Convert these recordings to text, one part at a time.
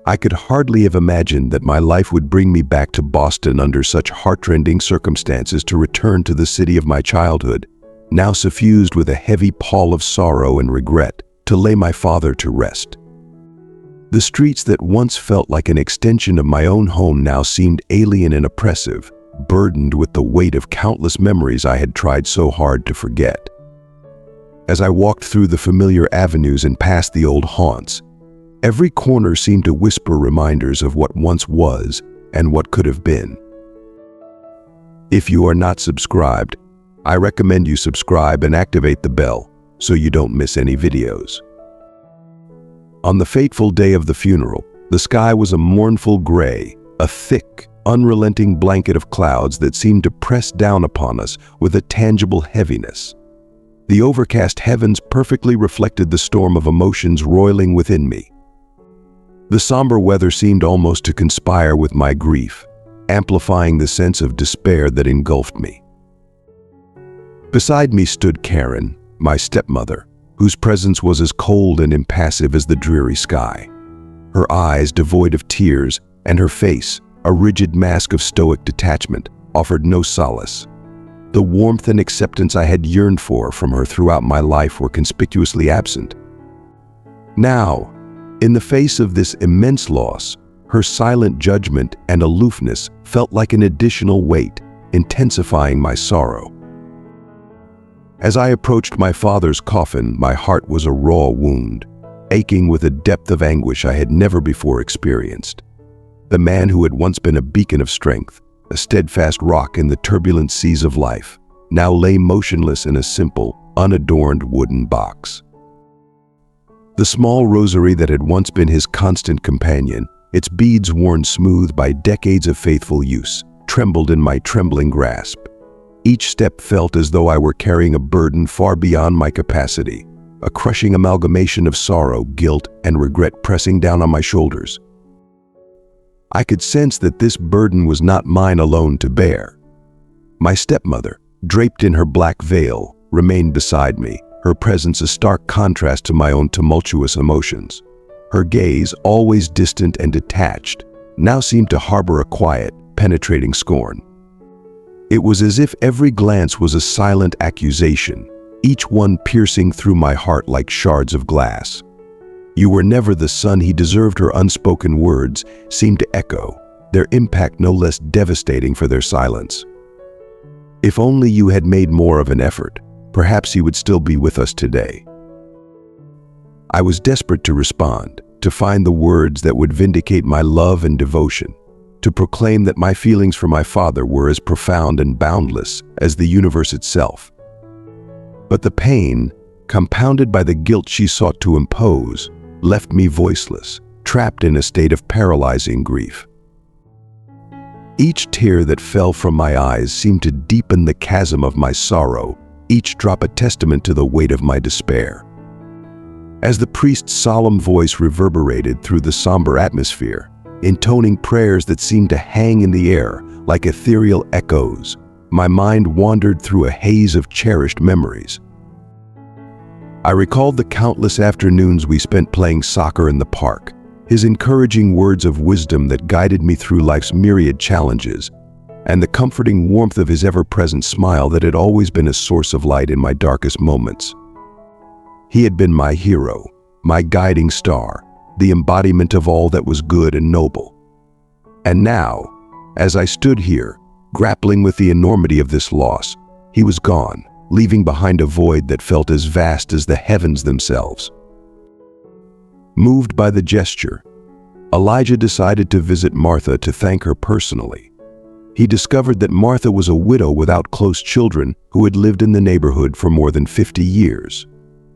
I could hardly have imagined that my life would bring me back to Boston under such heartrending circumstances to return to the city of my childhood, now suffused with a heavy pall of sorrow and regret, to lay my father to rest. The streets that once felt like an extension of my own home now seemed alien and oppressive, burdened with the weight of countless memories I had tried so hard to forget. As I walked through the familiar avenues and past the old haunts, every corner seemed to whisper reminders of what once was and what could have been. If you are not subscribed, I recommend you subscribe and activate the bell so you don't miss any videos. On the fateful day of the funeral, the sky was a mournful gray, a thick, unrelenting blanket of clouds that seemed to press down upon us with a tangible heaviness. The overcast heavens perfectly reflected the storm of emotions roiling within me. The somber weather seemed almost to conspire with my grief, amplifying the sense of despair that engulfed me. Beside me stood Karen, my stepmother, whose presence was as cold and impassive as the dreary sky. Her eyes devoid of tears, and her face, a rigid mask of stoic detachment, offered no solace. The warmth and acceptance I had yearned for from her throughout my life were conspicuously absent. Now, in the face of this immense loss, her silent judgment and aloofness felt like an additional weight, intensifying my sorrow. As I approached my father's coffin, my heart was a raw wound, aching with a depth of anguish I had never before experienced. The man who had once been a beacon of strength, a steadfast rock in the turbulent seas of life, now lay motionless in a simple, unadorned wooden box. The small rosary that had once been his constant companion, its beads worn smooth by decades of faithful use, trembled in my trembling grasp. Each step felt as though I were carrying a burden far beyond my capacity, a crushing amalgamation of sorrow, guilt, and regret pressing down on my shoulders. I could sense that this burden was not mine alone to bear. My stepmother, draped in her black veil, remained beside me, her presence a stark contrast to my own tumultuous emotions. Her gaze, always distant and detached, now seemed to harbor a quiet, penetrating scorn. It was as if every glance was a silent accusation, each one piercing through my heart like shards of glass. "You were never the son he deserved," her unspoken words seemed to echo, their impact no less devastating for their silence. "If only you had made more of an effort, perhaps he would still be with us today." I was desperate to respond, to find the words that would vindicate my love and devotion, to proclaim that my feelings for my father were as profound and boundless as the universe itself. But the pain, compounded by the guilt she sought to impose, left me voiceless, trapped in a state of paralyzing grief. Each tear that fell from my eyes seemed to deepen the chasm of my sorrow, each drop a testament to the weight of my despair. As the priest's solemn voice reverberated through the somber atmosphere, intoning prayers that seemed to hang in the air like ethereal echoes, my mind wandered through a haze of cherished memories. I recalled the countless afternoons we spent playing soccer in the park, his encouraging words of wisdom that guided me through life's myriad challenges, and the comforting warmth of his ever-present smile that had always been a source of light in my darkest moments. He had been my hero, my guiding star, the embodiment of all that was good and noble. And now, as I stood here, grappling with the enormity of this loss, he was gone, leaving behind a void that felt as vast as the heavens themselves. Moved by the gesture, Elijah decided to visit Martha to thank her personally. He discovered that Martha was a widow without close children who had lived in the neighborhood for more than 50 years.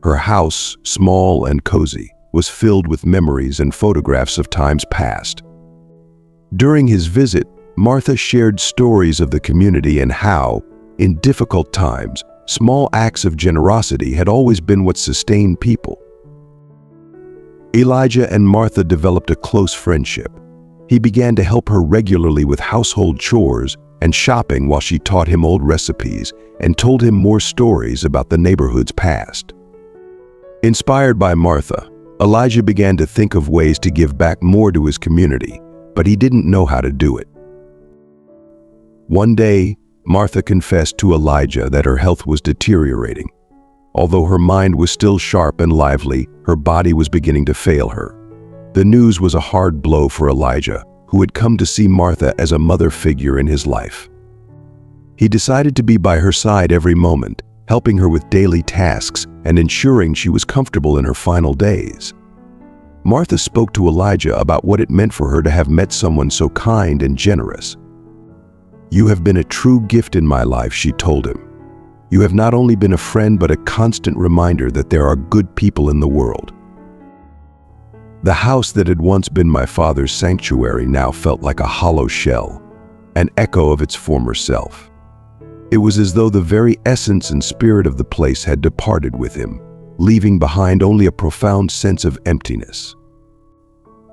Her house, small and cozy, was filled with memories and photographs of times past. During his visit, Martha shared stories of the community and how, in difficult times, small acts of generosity had always been what sustained people. Elijah and Martha developed a close friendship. He began to help her regularly with household chores and shopping while she taught him old recipes and told him more stories about the neighborhood's past. Inspired by Martha, Elijah began to think of ways to give back more to his community, but he didn't know how to do it. One day, Martha confessed to Elijah that her health was deteriorating. Although her mind was still sharp and lively, her body was beginning to fail her. The news was a hard blow for Elijah, who had come to see Martha as a mother figure in his life. He decided to be by her side every moment, helping her with daily tasks and ensuring she was comfortable in her final days. Martha spoke to Elijah about what it meant for her to have met someone so kind and generous. "You have been a true gift in my life," she told him. "You have not only been a friend but a constant reminder that there are good people in the world." The house that had once been my father's sanctuary now felt like a hollow shell, an echo of its former self. It was as though the very essence and spirit of the place had departed with him, leaving behind only a profound sense of emptiness.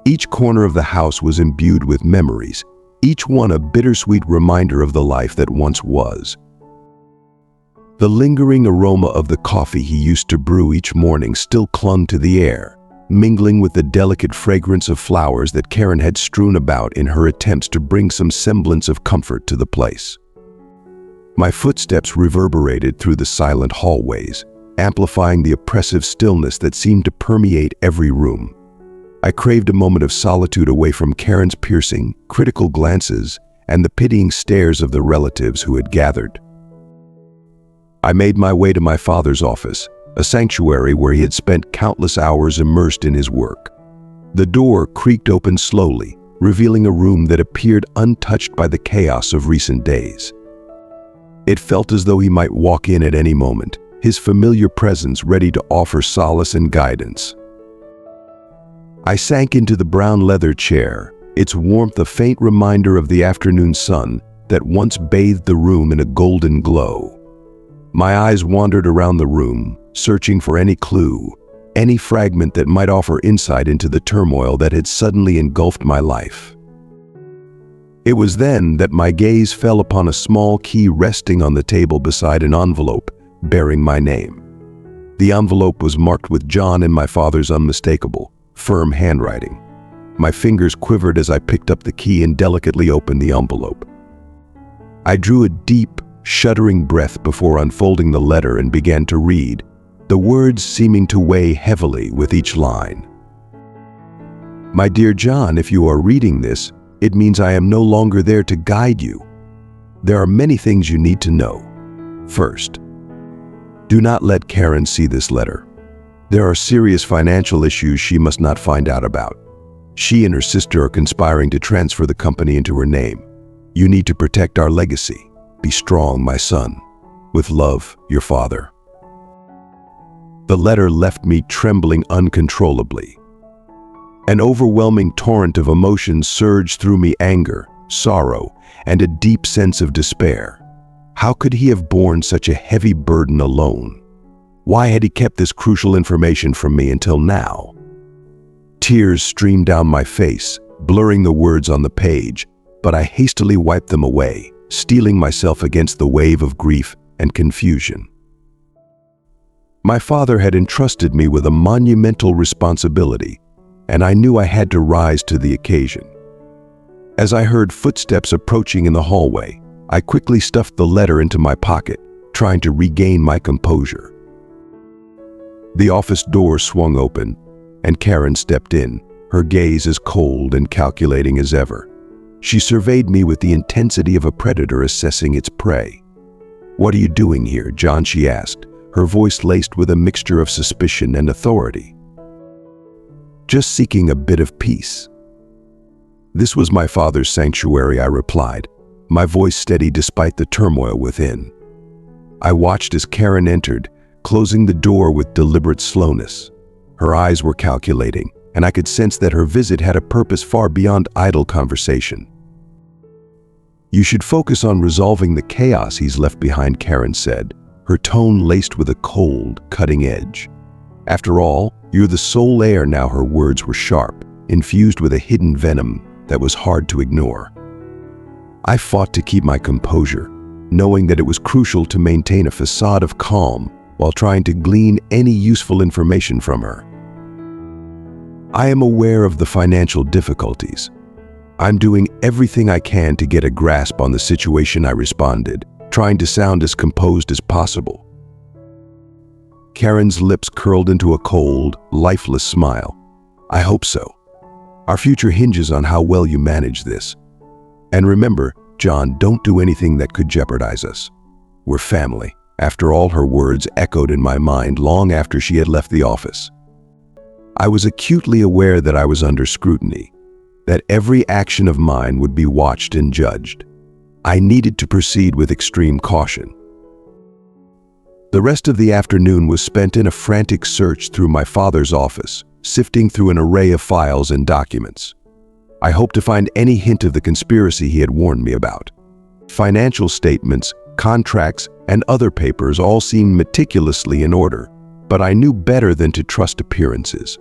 Each corner of the house was imbued with memories, each one a bittersweet reminder of the life that once was. The lingering aroma of the coffee he used to brew each morning still clung to the air, mingling with the delicate fragrance of flowers that Karen had strewn about in her attempts to bring some semblance of comfort to the place. My footsteps reverberated through the silent hallways, amplifying the oppressive stillness that seemed to permeate every room. I craved a moment of solitude away from Karen's piercing, critical glances and the pitying stares of the relatives who had gathered. I made my way to my father's office, a sanctuary where he had spent countless hours immersed in his work. The door creaked open slowly, revealing a room that appeared untouched by the chaos of recent days. It felt as though he might walk in at any moment, his familiar presence ready to offer solace and guidance. I sank into the brown leather chair, its warmth a faint reminder of the afternoon sun that once bathed the room in a golden glow. My eyes wandered around the room, searching for any clue, any fragment that might offer insight into the turmoil that had suddenly engulfed my life. It was then that my gaze fell upon a small key resting on the table beside an envelope bearing my name. The envelope was marked with John in my father's unmistakable, firm handwriting. My fingers quivered as I picked up the key and delicately opened the envelope. I drew a deep, shuddering breath before unfolding the letter and began to read, the words seeming to weigh heavily with each line. "My dear John, if you are reading this, it means I am no longer there to guide you. There are many things you need to know. First, do not let Karen see this letter. There are serious financial issues she must not find out about. She and her sister are conspiring to transfer the company into her name. You need to protect our legacy. Be strong, my son. With love, your father." The letter left me trembling uncontrollably. An overwhelming torrent of emotions surged through me: anger, sorrow, and a deep sense of despair. How could he have borne such a heavy burden alone? Why had he kept this crucial information from me until now? Tears streamed down my face, blurring the words on the page, but I hastily wiped them away, steeling myself against the wave of grief and confusion. My father had entrusted me with a monumental responsibility, and I knew I had to rise to the occasion. As I heard footsteps approaching in the hallway, I quickly stuffed the letter into my pocket, trying to regain my composure. The office door swung open, and Karen stepped in, her gaze as cold and calculating as ever. She surveyed me with the intensity of a predator assessing its prey. "What are you doing here, John?" she asked, her voice laced with a mixture of suspicion and authority. "Just seeking a bit of peace." "This was my father's sanctuary," I replied, my voice steady despite the turmoil within. I watched as Karen entered, closing the door with deliberate slowness. Her eyes were calculating, and I could sense that her visit had a purpose far beyond idle conversation. "You should focus on resolving the chaos he's left behind," Karen said, her tone laced with a cold, cutting edge. "After all, you're the sole heir now." Her words were sharp, infused with a hidden venom that was hard to ignore. I fought to keep my composure, knowing that it was crucial to maintain a facade of calm while trying to glean any useful information from her. I am aware of the financial difficulties. I'm doing everything I can to get a grasp on the situation, I responded, trying to sound as composed as possible. Karen's lips curled into a cold, lifeless smile. I hope so. Our future hinges on how well you manage this. And remember, John, don't do anything that could jeopardize us. We're family. After all, her words echoed in my mind long after she had left the office. I was acutely aware that I was under scrutiny, that every action of mine would be watched and judged. I needed to proceed with extreme caution. The rest of the afternoon was spent in a frantic search through my father's office, sifting through an array of files and documents. I hoped to find any hint of the conspiracy he had warned me about. Financial statements, contracts, and other papers all seemed meticulously in order, but I knew better than to trust appearances.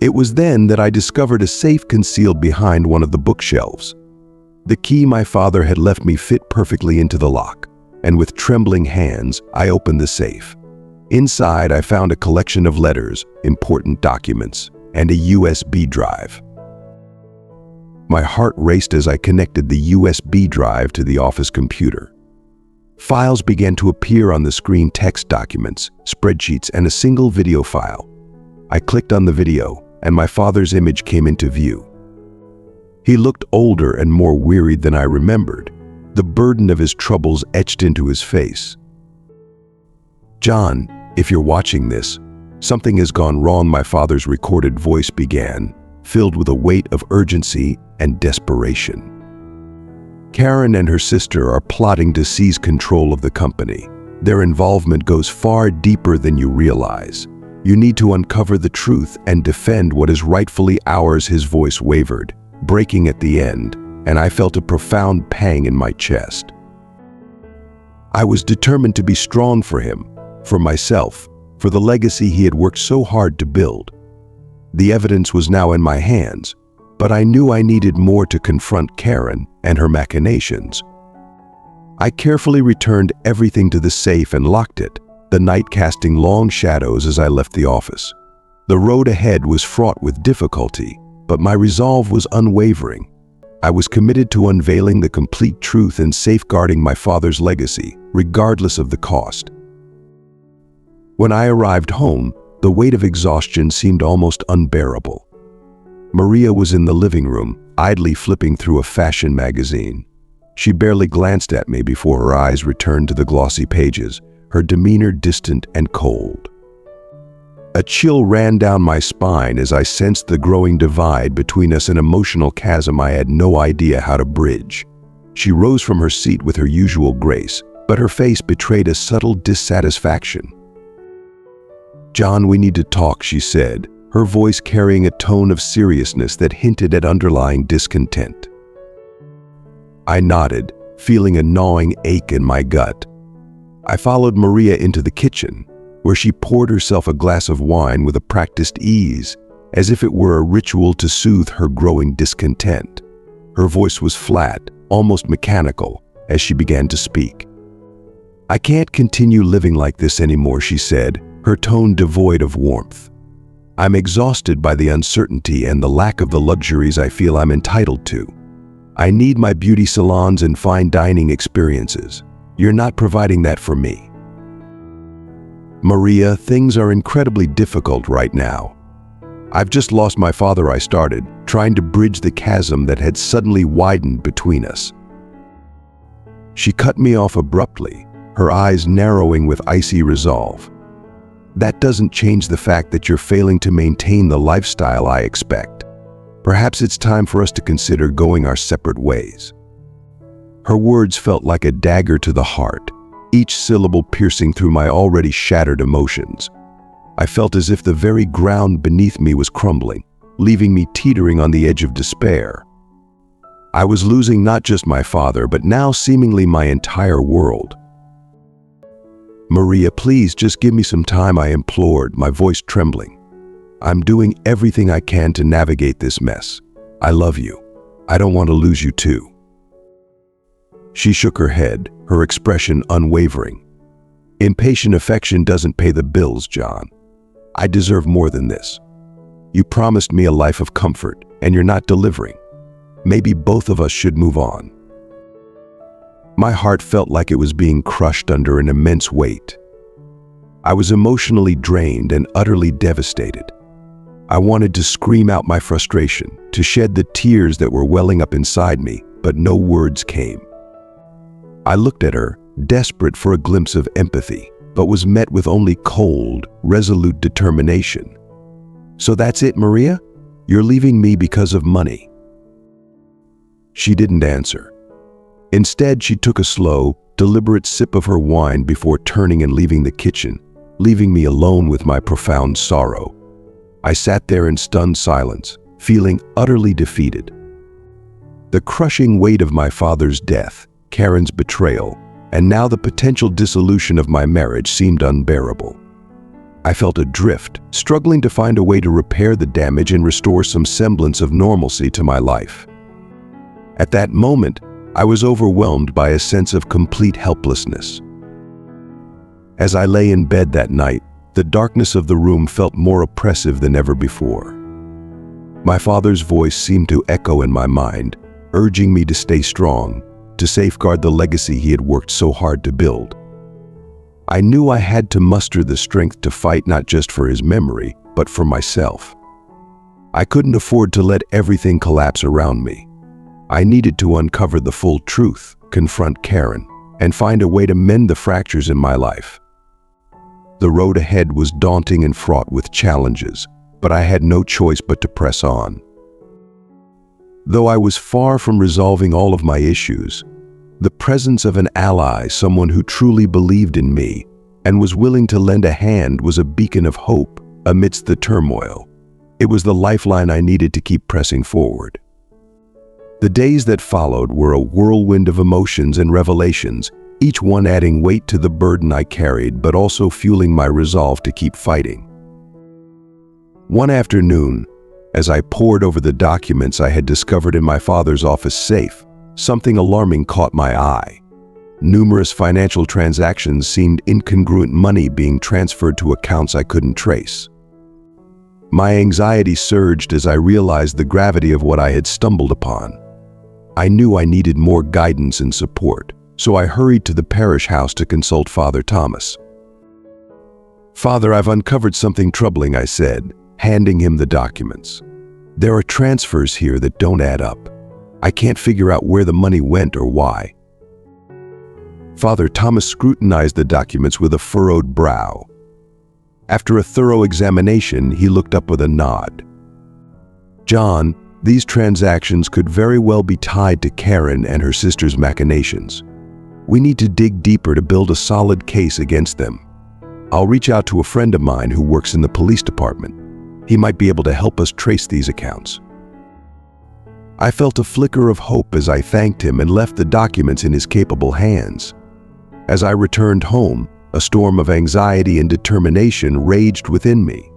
It was then that I discovered a safe concealed behind one of the bookshelves. The key my father had left me fit perfectly into the lock, and with trembling hands, I opened the safe. Inside, I found a collection of letters, important documents, and a USB drive. My heart raced as I connected the USB drive to the office computer. Files began to appear on the screen: text documents, spreadsheets, and a single video file. I clicked on the video, and my father's image came into view. He looked older and more wearied than I remembered, the burden of his troubles etched into his face. "John, if you're watching this, something has gone wrong," my father's recorded voice began, filled with a weight of urgency and desperation. "Karen and her sister are plotting to seize control of the company. Their involvement goes far deeper than you realize. You need to uncover the truth and defend what is rightfully ours." His voice wavered, breaking at the end, and I felt a profound pang in my chest. I was determined to be strong for him, for myself, for the legacy he had worked so hard to build. The evidence was now in my hands, but I knew I needed more to confront Karen and her machinations. I carefully returned everything to the safe and locked it, the night casting long shadows as I left the office. The road ahead was fraught with difficulty, but my resolve was unwavering. I was committed to unveiling the complete truth and safeguarding my father's legacy, regardless of the cost. When I arrived home, the weight of exhaustion seemed almost unbearable. Maria was in the living room, idly flipping through a fashion magazine. She barely glanced at me before her eyes returned to the glossy pages, her demeanor distant and cold. A chill ran down my spine as I sensed the growing divide between us, an emotional chasm I had no idea how to bridge. She rose from her seat with her usual grace, but her face betrayed a subtle dissatisfaction. "John, we need to talk," she said, her voice carrying a tone of seriousness that hinted at underlying discontent. I nodded, feeling a gnawing ache in my gut. I followed Maria into the kitchen, where she poured herself a glass of wine with a practiced ease, as if it were a ritual to soothe her growing discontent. Her voice was flat, almost mechanical, as she began to speak. "I can't continue living like this anymore," she said, her tone devoid of warmth. "I'm exhausted by the uncertainty and the lack of the luxuries I feel I'm entitled to. I need my beauty salons and fine dining experiences. You're not providing that for me." "Maria, things are incredibly difficult right now. I've just lost my father," I started, trying to bridge the chasm that had suddenly widened between us. She cut me off abruptly, her eyes narrowing with icy resolve. "That doesn't change the fact that you're failing to maintain the lifestyle I expect. Perhaps it's time for us to consider going our separate ways." Her words felt like a dagger to the heart, each syllable piercing through my already shattered emotions. I felt as if the very ground beneath me was crumbling, leaving me teetering on the edge of despair. I was losing not just my father, but now seemingly my entire world. "Maria, please just give me some time," I implored, my voice trembling. "I'm doing everything I can to navigate this mess. I love you. I don't want to lose you too." She shook her head, her expression unwavering. "Impatient affection doesn't pay the bills, John. I deserve more than this. You promised me a life of comfort, and you're not delivering. Maybe both of us should move on." My heart felt like it was being crushed under an immense weight. I was emotionally drained and utterly devastated. I wanted to scream out my frustration, to shed the tears that were welling up inside me, but no words came. I looked at her, desperate for a glimpse of empathy, but was met with only cold, resolute determination. "So that's it, Maria? You're leaving me because of money?" She didn't answer. Instead, she took a slow, deliberate sip of her wine before turning and leaving the kitchen, leaving me alone with my profound sorrow. I sat there in stunned silence, feeling utterly defeated. The crushing weight of my father's death, Karen's betrayal, and now the potential dissolution of my marriage seemed unbearable. I felt adrift, struggling to find a way to repair the damage and restore some semblance of normalcy to my life. At that moment, I was overwhelmed by a sense of complete helplessness. As I lay in bed that night, the darkness of the room felt more oppressive than ever before. My father's voice seemed to echo in my mind, urging me to stay strong, to safeguard the legacy he had worked so hard to build. I knew I had to muster the strength to fight not just for his memory, but for myself. I couldn't afford to let everything collapse around me. I needed to uncover the full truth, confront Karen, and find a way to mend the fractures in my life. The road ahead was daunting and fraught with challenges, but I had no choice but to press on. Though I was far from resolving all of my issues, the presence of an ally, someone who truly believed in me and was willing to lend a hand, was a beacon of hope amidst the turmoil. It was the lifeline I needed to keep pressing forward. The days that followed were a whirlwind of emotions and revelations, each one adding weight to the burden I carried, but also fueling my resolve to keep fighting. One afternoon, as I pored over the documents I had discovered in my father's office safe, something alarming caught my eye. Numerous financial transactions seemed incongruent, money being transferred to accounts I couldn't trace. My anxiety surged as I realized the gravity of what I had stumbled upon. I knew I needed more guidance and support, so I hurried to the parish house to consult Father Thomas. "Father, I've uncovered something troubling," I said, handing him the documents. "There are transfers here that don't add up. I can't figure out where the money went or why." Father Thomas scrutinized the documents with a furrowed brow. After a thorough examination, he looked up with a nod. "John, these transactions could very well be tied to Karen and her sister's machinations. We need to dig deeper to build a solid case against them. I'll reach out to a friend of mine who works in the police department. He might be able to help us trace these accounts." I felt a flicker of hope as I thanked him and left the documents in his capable hands. As I returned home, a storm of anxiety and determination raged within me.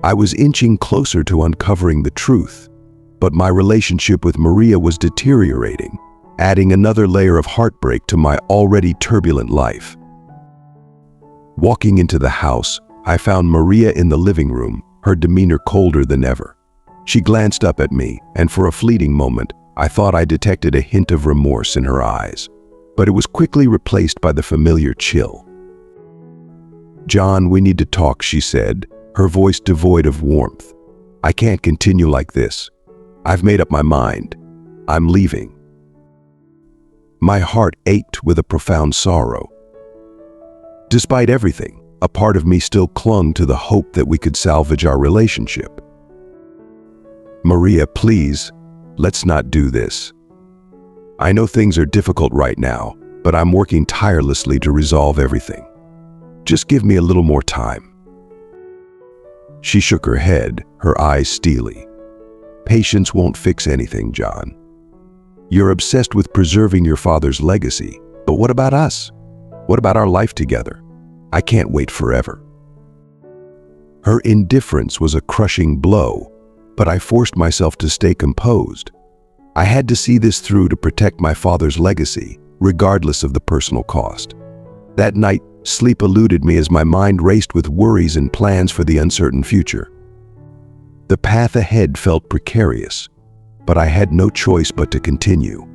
I was inching closer to uncovering the truth, but my relationship with Maria was deteriorating, adding another layer of heartbreak to my already turbulent life. Walking into the house, I found Maria in the living room, her demeanor colder than ever. She glanced up at me, and for a fleeting moment, I thought I detected a hint of remorse in her eyes, but it was quickly replaced by the familiar chill. "John, we need to talk," she said, her voice devoid of warmth. "I can't continue like this. I've made up my mind. I'm leaving." My heart ached with a profound sorrow. Despite everything, a part of me still clung to the hope that we could salvage our relationship. "Maria, please, let's not do this. I know things are difficult right now, but I'm working tirelessly to resolve everything. Just give me a little more time." She shook her head, her eyes steely. "Patience won't fix anything, John. You're obsessed with preserving your father's legacy, but what about us? What about our life together? I can't wait forever." Her indifference was a crushing blow, but I forced myself to stay composed. I had to see this through to protect my father's legacy, regardless of the personal cost. That night, sleep eluded me as my mind raced with worries and plans for the uncertain future. The path ahead felt precarious, but I had no choice but to continue.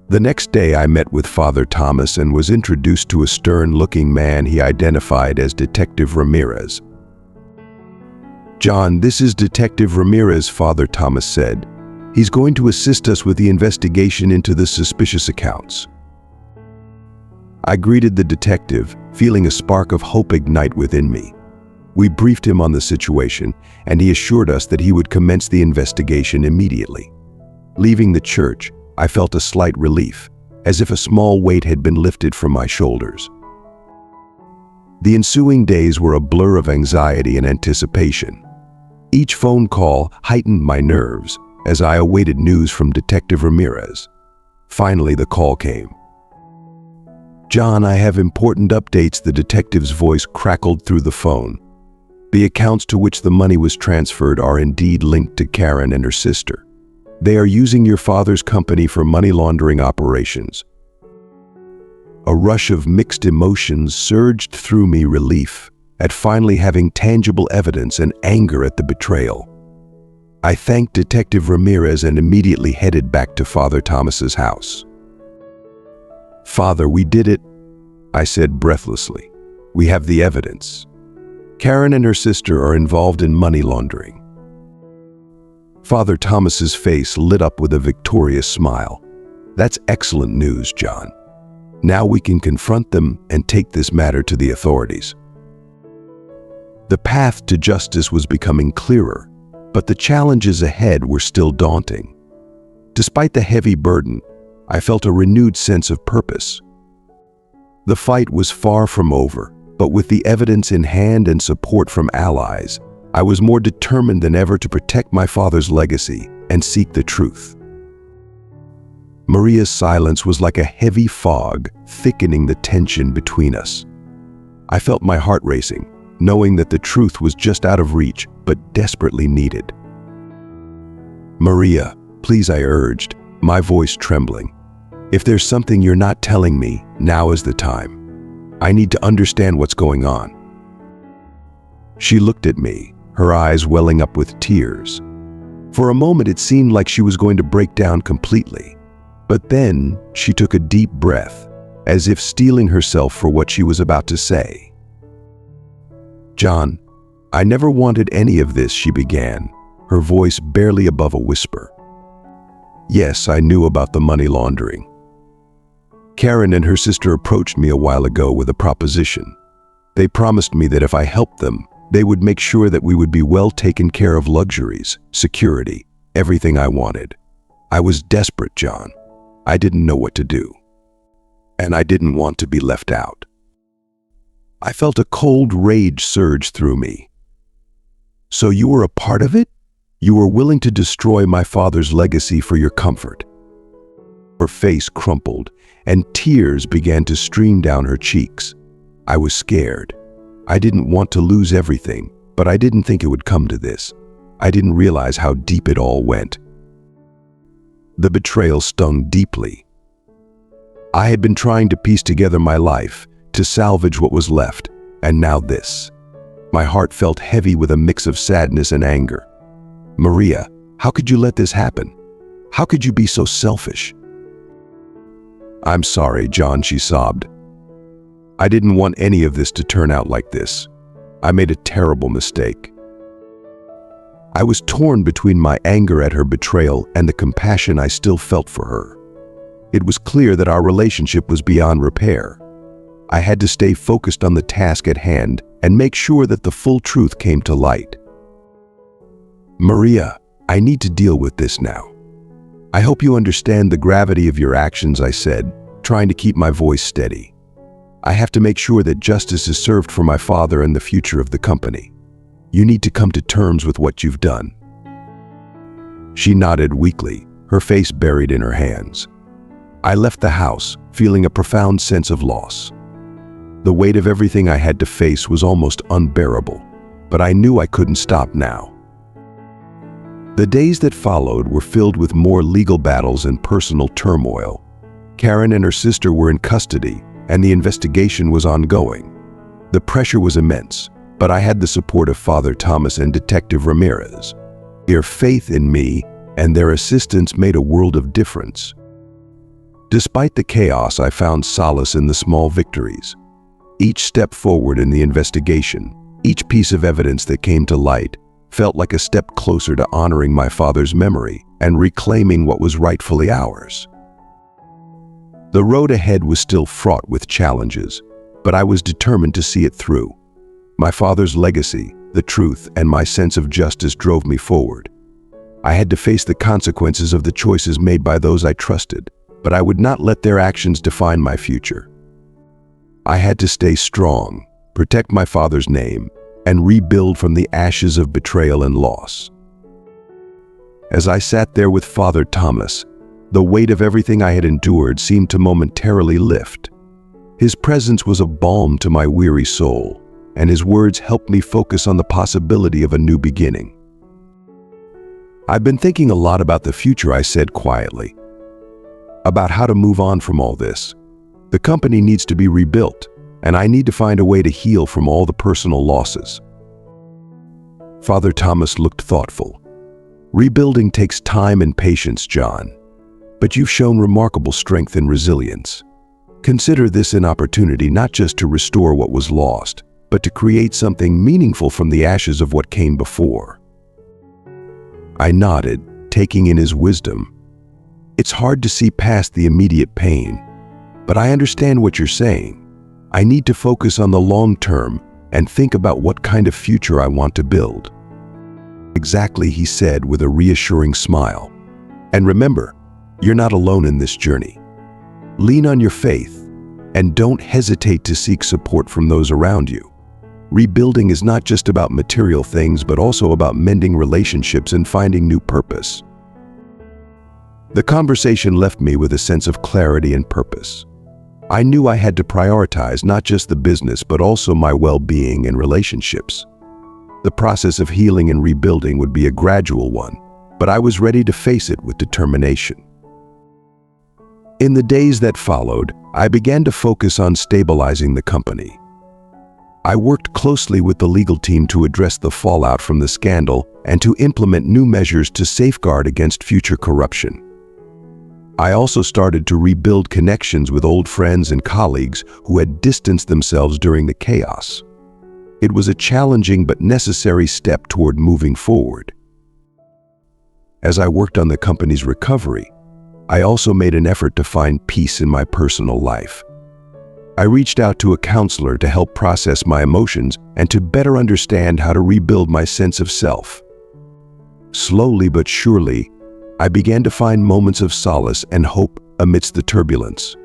The next day I met with Father Thomas and was introduced to a stern-looking man he identified as Detective Ramirez. "John, this is Detective Ramirez," Father Thomas said. "He's going to assist us with the investigation into the suspicious accounts." I greeted the detective, feeling a spark of hope ignite within me. We briefed him on the situation, and he assured us that he would commence the investigation immediately. Leaving the church, I felt a slight relief, as if a small weight had been lifted from my shoulders. The ensuing days were a blur of anxiety and anticipation. Each phone call heightened my nerves as I awaited news from Detective Ramirez. Finally, the call came. "John, I have important updates," the detective's voice crackled through the phone. "The accounts to which the money was transferred are indeed linked to Karen and her sister. They are using your father's company for money laundering operations." A rush of mixed emotions surged through me, relief at finally having tangible evidence and anger at the betrayal. I thanked Detective Ramirez and immediately headed back to Father Thomas's house. "Father, we did it," I said breathlessly. "We have the evidence. Karen and her sister are involved in money laundering." Father Thomas's face lit up with a victorious smile. "That's excellent news, John. Now we can confront them and take this matter to the authorities." The path to justice was becoming clearer, but the challenges ahead were still daunting. Despite the heavy burden, I felt a renewed sense of purpose. The fight was far from over, but with the evidence in hand and support from allies, I was more determined than ever to protect my father's legacy and seek the truth. Maria's silence was like a heavy fog, thickening the tension between us. I felt my heart racing, knowing that the truth was just out of reach, but desperately needed. "Maria, please," I urged, my voice trembling. "If there's something you're not telling me, now is the time. I need to understand what's going on." She looked at me, her eyes welling up with tears. For a moment it seemed like she was going to break down completely. But then she took a deep breath, as if steeling herself for what she was about to say. "John, I never wanted any of this," she began, her voice barely above a whisper. "Yes, I knew about the money laundering. Karen and her sister approached me a while ago with a proposition. They promised me that if I helped them, they would make sure that we would be well taken care of, luxuries, security, everything I wanted. I was desperate, John. I didn't know what to do. And I didn't want to be left out." I felt a cold rage surge through me. "So you were a part of it? You were willing to destroy my father's legacy for your comfort?" Her face crumpled, and tears began to stream down her cheeks. I was scared. I didn't want to lose everything, but I didn't think it would come to this. I didn't realize how deep it all went. The betrayal stung deeply. I had been trying to piece together my life, to salvage what was left, and now this. My heart felt heavy with a mix of sadness and anger. "Maria, how could you let this happen? How could you be so selfish?" "I'm sorry, John," she sobbed. "I didn't want any of this to turn out like this. I made a terrible mistake." I was torn between my anger at her betrayal and the compassion I still felt for her. It was clear that our relationship was beyond repair. I had to stay focused on the task at hand and make sure that the full truth came to light. "Maria, I need to deal with this now. I hope you understand the gravity of your actions," I said, trying to keep my voice steady. "I have to make sure that justice is served for my father and the future of the company. You need to come to terms with what you've done." She nodded weakly, her face buried in her hands. I left the house, feeling a profound sense of loss. The weight of everything I had to face was almost unbearable, but I knew I couldn't stop now. The days that followed were filled with more legal battles and personal turmoil. Karen and her sister were in custody, and the investigation was ongoing. The pressure was immense, but I had the support of Father Thomas and Detective Ramirez. Their faith in me and their assistance made a world of difference. Despite the chaos, I found solace in the small victories. Each step forward in the investigation, each piece of evidence that came to light, felt like a step closer to honoring my father's memory and reclaiming what was rightfully ours. The road ahead was still fraught with challenges, but I was determined to see it through. My father's legacy, the truth, and my sense of justice drove me forward. I had to face the consequences of the choices made by those I trusted, but I would not let their actions define my future. I had to stay strong, protect my father's name, and rebuild from the ashes of betrayal and loss. As I sat there with Father Thomas, the weight of everything I had endured seemed to momentarily lift. His presence was a balm to my weary soul, and his words helped me focus on the possibility of a new beginning. "I've been thinking a lot about the future," I said quietly. "About how to move on from all this. The company needs to be rebuilt, and I need to find a way to heal from all the personal losses." Father Thomas looked thoughtful. "Rebuilding takes time and patience, John, but you've shown remarkable strength and resilience. Consider this an opportunity not just to restore what was lost, but to create something meaningful from the ashes of what came before." I nodded, taking in his wisdom. "It's hard to see past the immediate pain, but I understand what you're saying. I need to focus on the long term and think about what kind of future I want to build." "Exactly," he said with a reassuring smile. "And remember, you're not alone in this journey. Lean on your faith, and don't hesitate to seek support from those around you. Rebuilding is not just about material things, but also about mending relationships and finding new purpose." The conversation left me with a sense of clarity and purpose. I knew I had to prioritize not just the business, but also my well-being and relationships. The process of healing and rebuilding would be a gradual one, but I was ready to face it with determination. In the days that followed, I began to focus on stabilizing the company. I worked closely with the legal team to address the fallout from the scandal and to implement new measures to safeguard against future corruption. I also started to rebuild connections with old friends and colleagues who had distanced themselves during the chaos. It was a challenging but necessary step toward moving forward. As I worked on the company's recovery, I also made an effort to find peace in my personal life. I reached out to a counselor to help process my emotions and to better understand how to rebuild my sense of self. Slowly but surely, I began to find moments of solace and hope amidst the turbulence.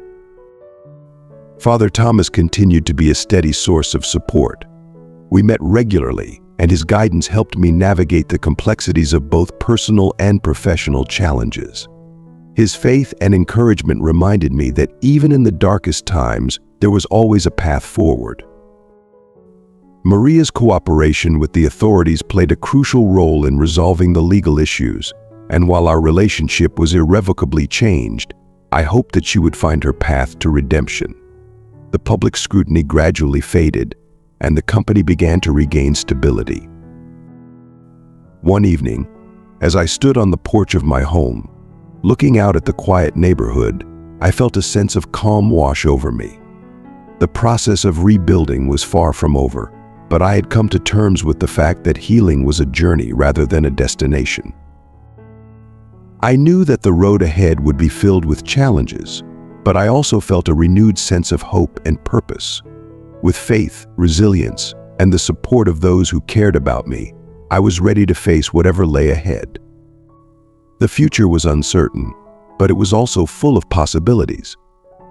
Father Thomas continued to be a steady source of support. We met regularly, and his guidance helped me navigate the complexities of both personal and professional challenges. His faith and encouragement reminded me that even in the darkest times, there was always a path forward. Maria's cooperation with the authorities played a crucial role in resolving the legal issues, and while our relationship was irrevocably changed, I hoped that she would find her path to redemption. The public scrutiny gradually faded, and the company began to regain stability. One evening, as I stood on the porch of my home, looking out at the quiet neighborhood, I felt a sense of calm wash over me. The process of rebuilding was far from over, but I had come to terms with the fact that healing was a journey rather than a destination. I knew that the road ahead would be filled with challenges, but I also felt a renewed sense of hope and purpose. With faith, resilience, and the support of those who cared about me, I was ready to face whatever lay ahead. The future was uncertain, but it was also full of possibilities.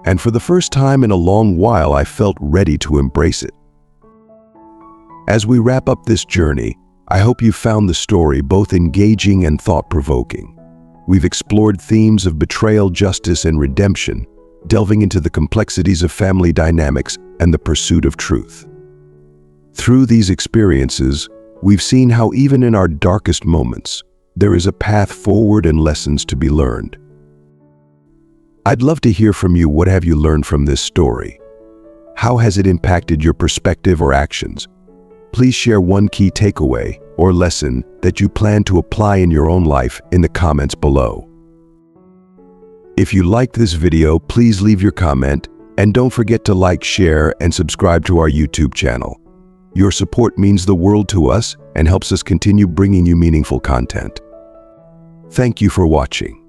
And for the first time in a long while, I felt ready to embrace it. As we wrap up this journey, I hope you found the story both engaging and thought-provoking. We've explored themes of betrayal, justice, and redemption, delving into the complexities of family dynamics and the pursuit of truth. Through these experiences, we've seen how even in our darkest moments, there is a path forward and lessons to be learned. I'd love to hear from you. What have you learned from this story? How has it impacted your perspective or actions? Please share one key takeaway or lesson that you plan to apply in your own life in the comments below. If you liked this video, please leave your comment and don't forget to like, share, and subscribe to our YouTube channel. Your support means the world to us and helps us continue bringing you meaningful content. Thank you for watching.